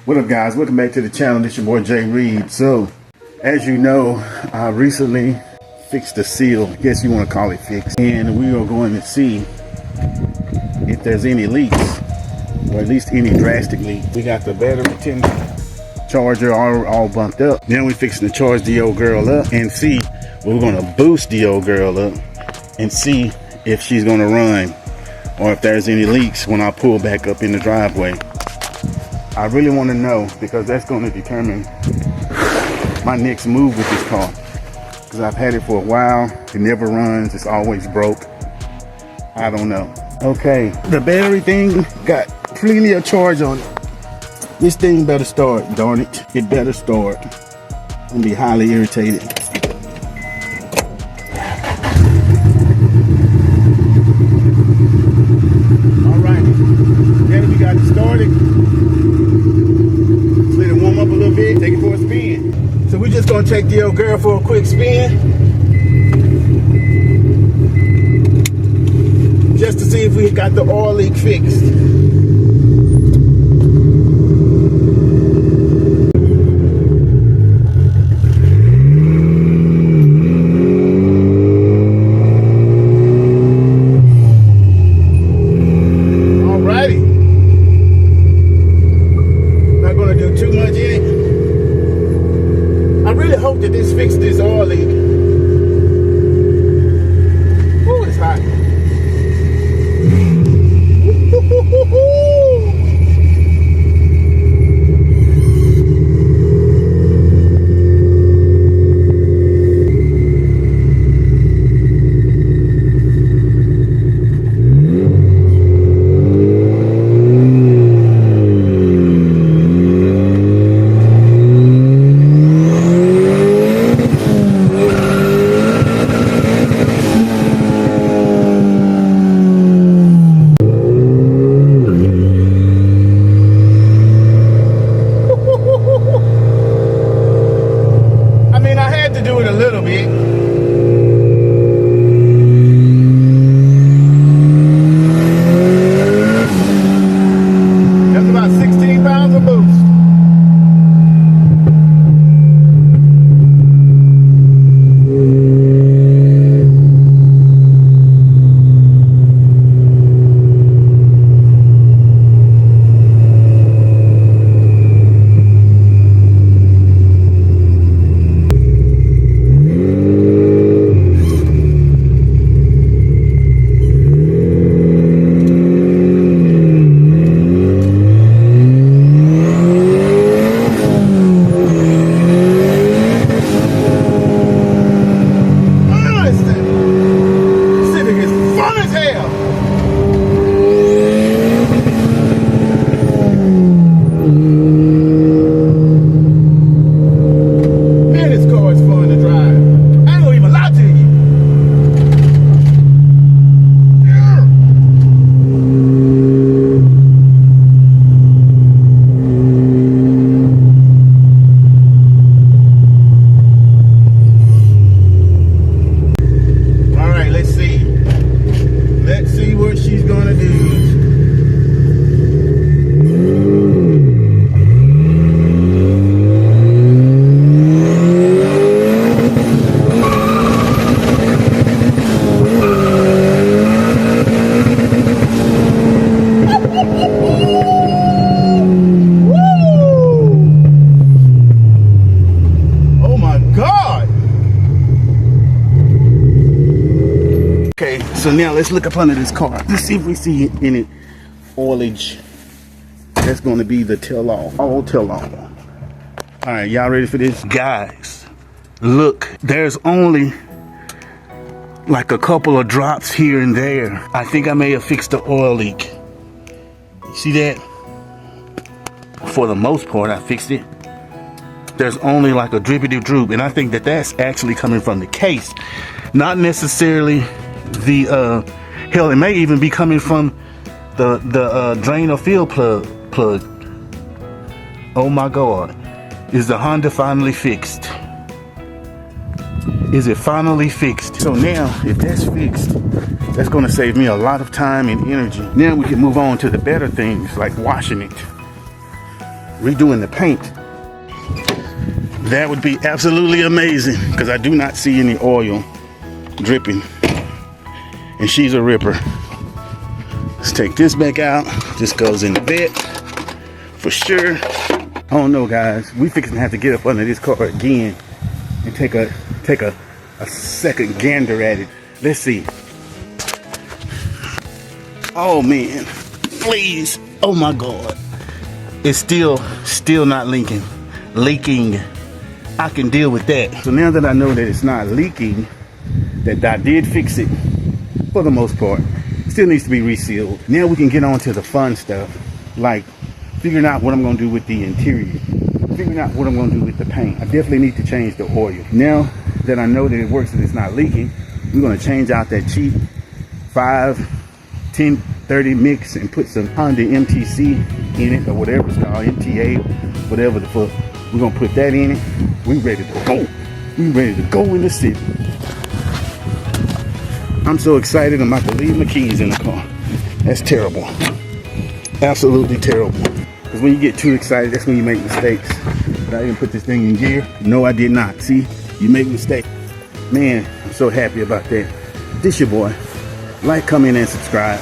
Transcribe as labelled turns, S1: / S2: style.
S1: What up, guys? Welcome back to the channel. It's your boy Jay Reed. So, as you know, I recently fixed the seal. I guess you want to call it fixed. And we are going to see if there's any leaks, or at least any drastic leaks. We got the battery charger all bumped up. Then we're fixing to charge the old girl up and see. We're going to boost the old girl up and see if she's going to run or if there's any leaks when I pull back up in the driveway. I really want to know, because that's going to determine my next move with this car. Because I've had it for a while. It never runs. It's always broke. I don't know. Okay, the battery thing got plenty of charge on it. This thing better start, darn it. It better start. I'm going to be highly irritated. Alrighty, then we got it started. Let it warm up a little bit, take it for a spin. So we're just gonna take the old girl for a quick spin, just to see if we got the oil leak fixed. That this fixed this oil leak. Oh, it's hot. So now let's look up under this car. Let's see if we see any oilage. That's going to be the tell-all. All tell-all. All right, y'all ready for this? Guys, look. There's only like a couple of drops here and there. I think I may have fixed the oil leak. You see that? For the most part, I fixed it. There's only like a drippity droop, and I think that that's actually coming from the case, not necessarily the hell, it may even be coming from the drain or fill plug. Oh my god, is the Honda finally fixed? Is it finally fixed? So now, if that's fixed, that's going to save me a lot of time and energy. Now we can move on to the better things, like washing it. redoing the paint, that would be absolutely amazing, because I do not see any oil dripping, and she's a ripper. Let's take this back out. This goes in the vet for sure. I don't know, guys. We fixing to have to get up under this car again and take a second gander at it. Let's see. Oh man, please. Oh my God. It's still not leaking. I can deal with that. So now that I know that it's not leaking, that I did fix it for the most part, it still needs to be resealed. Now we can get on to the fun stuff, like figuring out what I'm gonna do with the interior, figuring out what I'm gonna do with the paint. I definitely need to change the oil. Now that I know that it works and it's not leaking, we're gonna change out that cheap 5-10-30 mix and put some Honda MTC in it, or whatever it's called, MTA, whatever the fuck. We're gonna put that in it. We ready to go. We ready to go in the city. I'm so excited, I'm about to leave my keys in the car. That's terrible. Absolutely terrible. Because when you get too excited, that's when you make mistakes. But I didn't put this thing in gear. No, I did not. See, you make mistakes. Man, I'm so happy about that. This your boy. Like, comment, and subscribe.